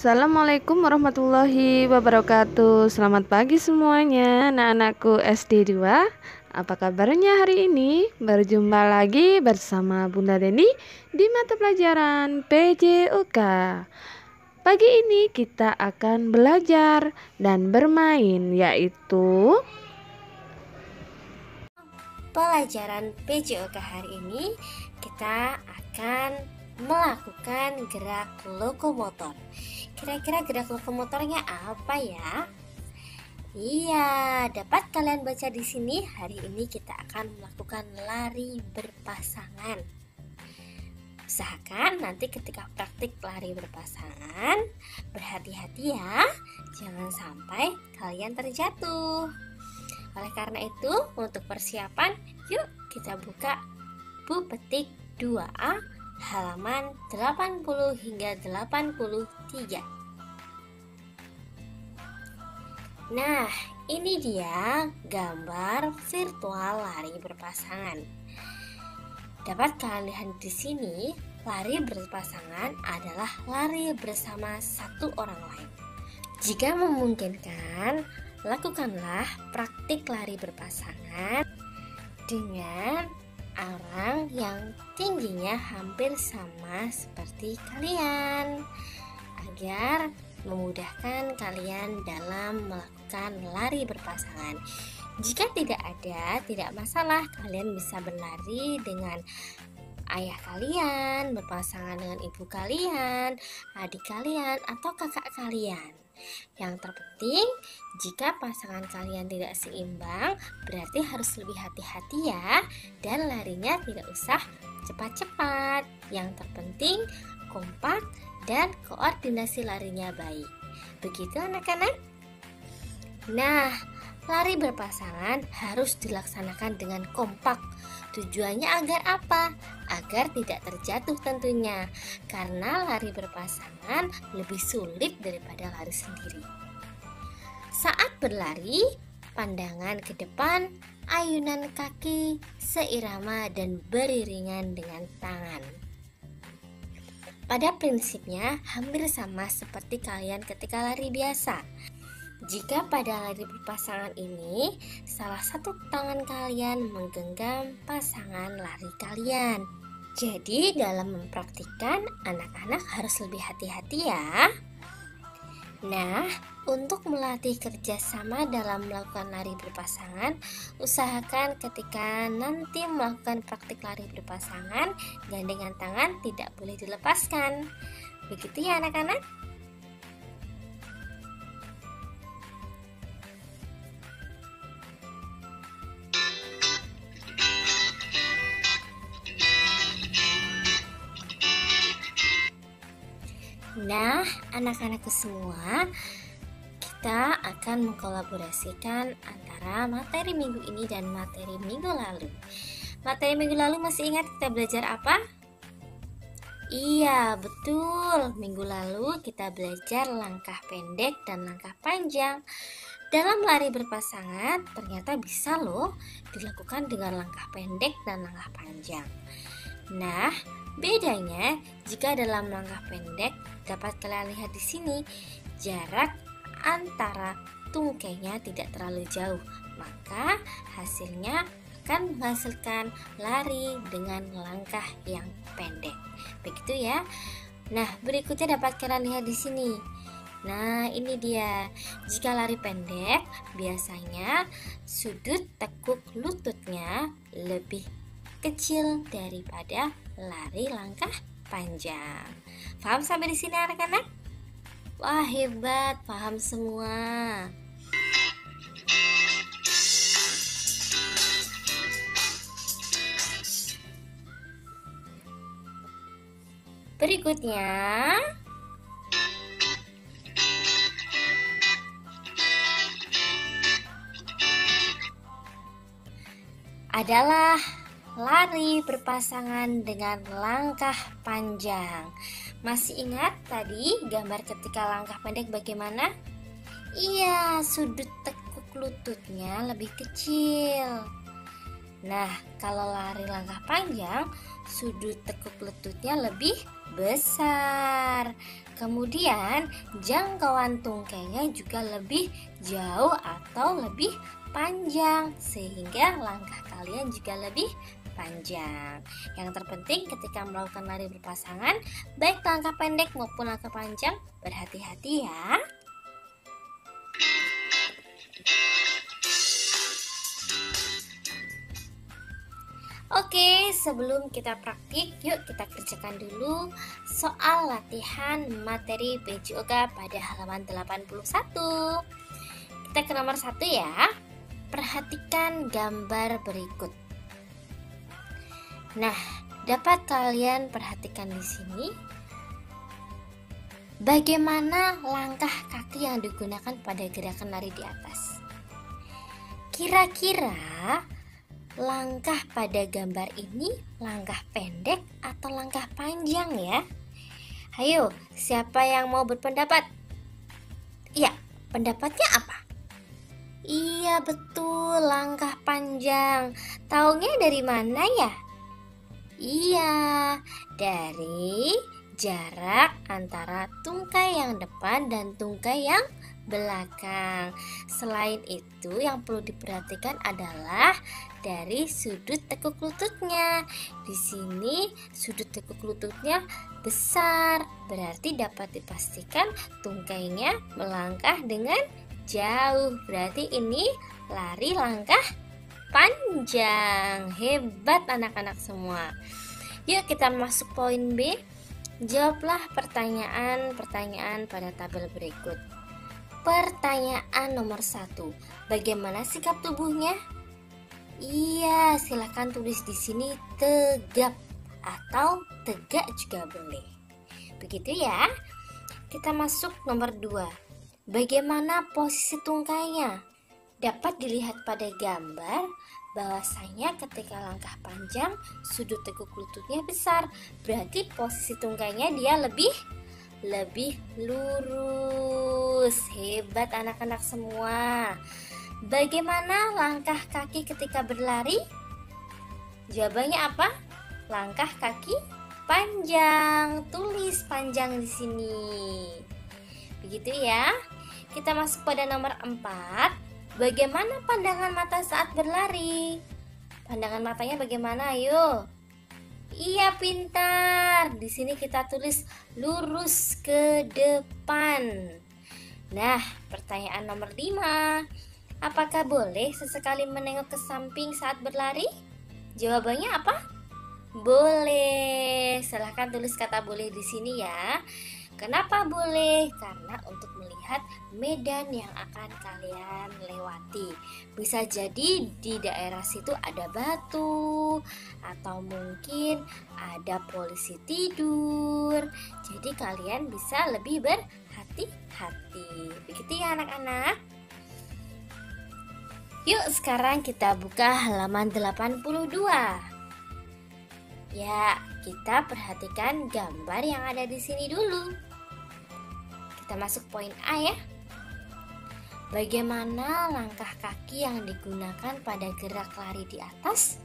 Assalamualaikum warahmatullahi wabarakatuh. Selamat pagi semuanya, anak-anakku SD 2. Apa kabarnya hari ini? Berjumpa lagi bersama Bunda Deni di mata pelajaran PJOK. Pagi ini kita akan belajar dan bermain, yaitu pelajaran PJOK hari ini kita akan melakukan gerak lokomotor. Kira-kira gerak lokomotornya apa ya? Iya, dapat kalian baca di sini. Hari ini kita akan melakukan lari berpasangan. Usahakan nanti ketika praktik lari berpasangan, berhati-hati ya, jangan sampai kalian terjatuh. Oleh karena itu, untuk persiapan, yuk kita buka buku petik 2A halaman 80 hingga 83. Nah, ini dia gambar virtual lari berpasangan. Dapat kalian lihat di sini, lari berpasangan adalah lari bersama satu orang lain. Jika memungkinkan, lakukanlah praktik lari berpasangan dengan orang yang tingginya hampir sama seperti kalian, agar memudahkan kalian dalam melakukan lari berpasangan. Jika tidak ada, tidak masalah, kalian bisa berlari dengan ayah kalian, berpasangan dengan ibu kalian, adik kalian, atau kakak kalian. Yang terpenting, jika pasangan kalian tidak seimbang, berarti harus lebih hati-hati ya, dan larinya tidak usah cepat-cepat. Yang terpenting, kompak dan koordinasi larinya baik. Begitu anak-anak? Nah, lari berpasangan harus dilaksanakan dengan kompak. Tujuannya agar apa? Agar tidak terjatuh tentunya, karena lari berpasangan lebih sulit daripada lari sendiri. Saat berlari, pandangan ke depan, ayunan kaki seirama dan beriringan dengan tangan. Pada prinsipnya hampir sama seperti kalian ketika lari biasa. Jika pada lari berpasangan ini, salah satu tangan kalian menggenggam pasangan lari kalian. Jadi dalam mempraktikkan, anak-anak harus lebih hati-hati ya. Nah, untuk melatih kerjasama dalam melakukan lari berpasangan, usahakan ketika nanti melakukan praktik lari berpasangan, gandengan tangan tidak boleh dilepaskan. Begitu ya anak-anak? Nah, anak-anakku semua, kita akan mengkolaborasikan antara materi minggu ini dan materi minggu lalu. Materi minggu lalu masih ingat kita belajar apa? Iya, betul. Minggu lalu kita belajar langkah pendek dan langkah panjang. Dalam lari berpasangan, ternyata bisa loh dilakukan dengan langkah pendek dan langkah panjang. Nah, bedanya jika dalam langkah pendek dapat kalian lihat di sini, jarak antara tungkainya tidak terlalu jauh, maka hasilnya akan menghasilkan lari dengan langkah yang pendek. Begitu ya. Nah, berikutnya dapat kalian lihat di sini. Nah, ini dia. Jika lari pendek, biasanya sudut tekuk lututnya lebih kecil daripada lari langkah panjang. Paham sampai di sini anak-anak? Wah, hebat, paham semua. Berikutnya adalah lari berpasangan dengan langkah panjang. Masih ingat tadi gambar ketika langkah pendek bagaimana? Iya, sudut tekuk lututnya lebih kecil. Nah, kalau lari langkah panjang, sudut tekuk lututnya lebih besar. Kemudian jangkauan tungkainya juga lebih jauh atau lebih panjang, sehingga langkah kalian juga lebih panjang. Yang terpenting ketika melakukan lari berpasangan, baik langkah pendek maupun langkah panjang, berhati-hati ya. Oke, sebelum kita praktik, yuk kita kerjakan dulu soal latihan materi PJOGA pada halaman 81. Kita ke nomor 1 ya. Perhatikan gambar berikut. Nah, dapat kalian perhatikan di sini bagaimana langkah kaki yang digunakan pada gerakan lari di atas. Kira-kira langkah pada gambar ini langkah pendek atau langkah panjang ya? Ayo, siapa yang mau berpendapat? Iya, pendapatnya apa? Iya, betul, langkah panjang. Taunya dari mana ya? Iya, dari jarak antara tungkai yang depan dan tungkai yang belakang. Selain itu, yang perlu diperhatikan adalah dari sudut tekuk lututnya. Di sini sudut tekuk lututnya besar, berarti dapat dipastikan tungkainya melangkah dengan jauh. Berarti ini lari langkah panjang. Hebat anak-anak semua. Yuk kita masuk poin B. Jawablah pertanyaan-pertanyaan pada tabel berikut. Pertanyaan nomor 1. Bagaimana sikap tubuhnya? Iya, silakan tulis di sini tegap atau tegak juga boleh. Begitu ya. Kita masuk nomor 2. Bagaimana posisi tungkainya? Dapat dilihat pada gambar bahwasanya ketika langkah panjang, sudut tekuk lututnya besar. Berarti posisi tungkainya dia lebih lurus. Hebat anak-anak semua. Bagaimana langkah kaki ketika berlari? Jawabannya apa? Langkah kaki panjang. Tulis panjang di sini. Begitu ya. Kita masuk pada nomor 4. Bagaimana pandangan mata saat berlari? Pandangan matanya bagaimana? Ayo. Iya, pintar. Di sini kita tulis lurus ke depan. Nah, pertanyaan nomor 5. Apakah boleh sesekali menengok ke samping saat berlari? Jawabannya apa? Boleh. Silahkan tulis kata boleh di sini ya. Kenapa boleh? Karena untuk melihat medan yang akan kalian lewati. Bisa jadi di daerah situ ada batu atau mungkin ada polisi tidur. Jadi kalian bisa lebih berhati-hati. Begitu ya anak-anak. Yuk sekarang kita buka halaman 82. Ya, kita perhatikan gambar yang ada di sini dulu. Kita masuk poin A ya. Bagaimana langkah kaki yang digunakan pada gerak lari di atas?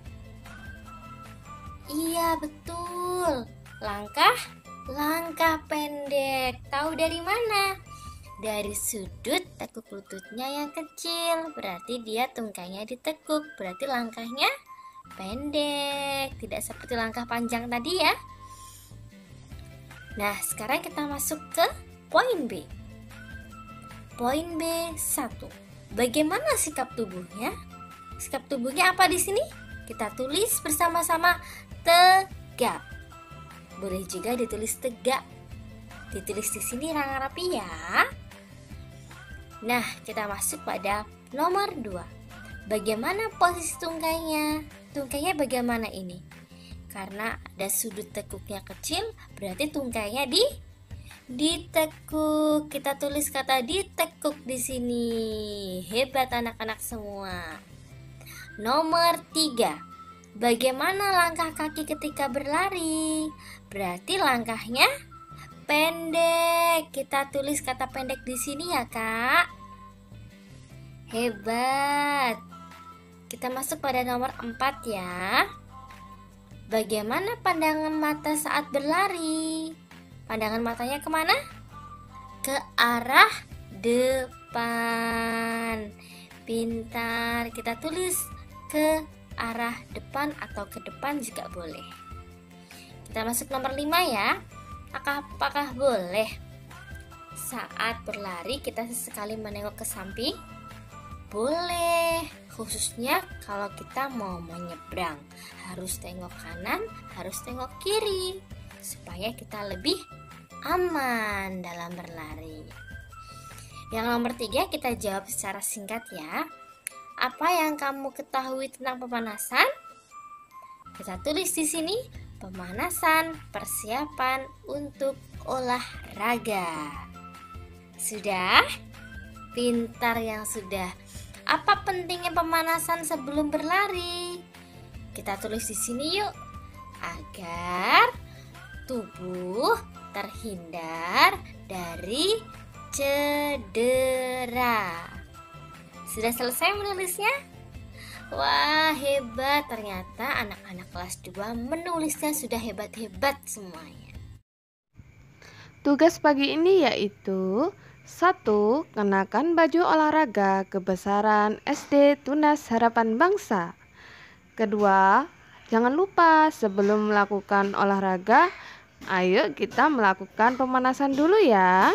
Iya, betul. Langkah pendek. Tahu dari mana? Dari sudut tekuk lututnya yang kecil. Berarti dia tungkainya ditekuk. Berarti langkahnya pendek. Tidak seperti langkah panjang tadi ya. Nah, sekarang kita masuk ke poin B. Poin B1. Bagaimana sikap tubuhnya? Sikap tubuhnya apa di sini? Kita tulis bersama-sama tegap. Boleh juga ditulis tegak. Ditulis di sini rapi ya. Nah, kita masuk pada nomor 2. Bagaimana posisi tungkainya? Tungkainya bagaimana ini? Karena ada sudut tekuknya kecil, berarti tungkainya ditekuk. Kita tulis kata ditekuk di sini. Hebat anak-anak semua. Nomor 3. Bagaimana langkah kaki ketika berlari? Berarti langkahnya pendek. Kita tulis kata pendek di sini ya, Kak. Hebat. Kita masuk pada nomor 4 ya. Bagaimana pandangan mata saat berlari? Pandangan matanya kemana? Ke arah depan. Pintar, kita tulis ke arah depan atau ke depan juga boleh. Kita masuk nomor 5 ya. Apakah boleh saat berlari kita sesekali menengok ke samping? Boleh, khususnya kalau kita mau menyeberang. Harus tengok kanan, harus tengok kiri, supaya kita lebih aman dalam berlari. Yang nomor 3 kita jawab secara singkat ya. Apa yang kamu ketahui tentang pemanasan? Kita tulis di sini, pemanasan persiapan untuk olahraga. Sudah? Pintar yang sudah. Apa pentingnya pemanasan sebelum berlari? Kita tulis di sini yuk. Agar tubuh terhindar dari cedera. Sudah selesai menulisnya? Wah, hebat. Ternyata anak-anak kelas 2 menulisnya sudah hebat-hebat semuanya. Tugas pagi ini yaitu 1. Kenakan baju olahraga kebesaran SD Tunas Harapan Bangsa. Kedua, jangan lupa sebelum melakukan olahraga, ayo kita melakukan pemanasan dulu ya.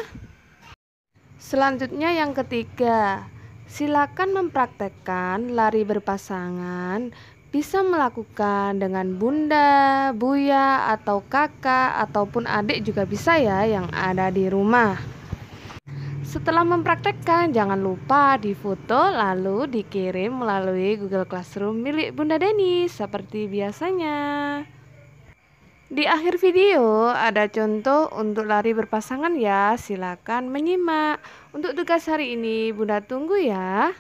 Selanjutnya yang ketiga, silakan mempraktekkan lari berpasangan. Bisa melakukan dengan bunda, buya, atau kakak, ataupun adik juga bisa ya yang ada di rumah. Setelah mempraktekkan, jangan lupa difoto lalu dikirim melalui Google Classroom milik Bunda Deni seperti biasanya. Di akhir video ada contoh untuk lari berpasangan ya, silakan menyimak. Untuk tugas hari ini Bunda tunggu ya.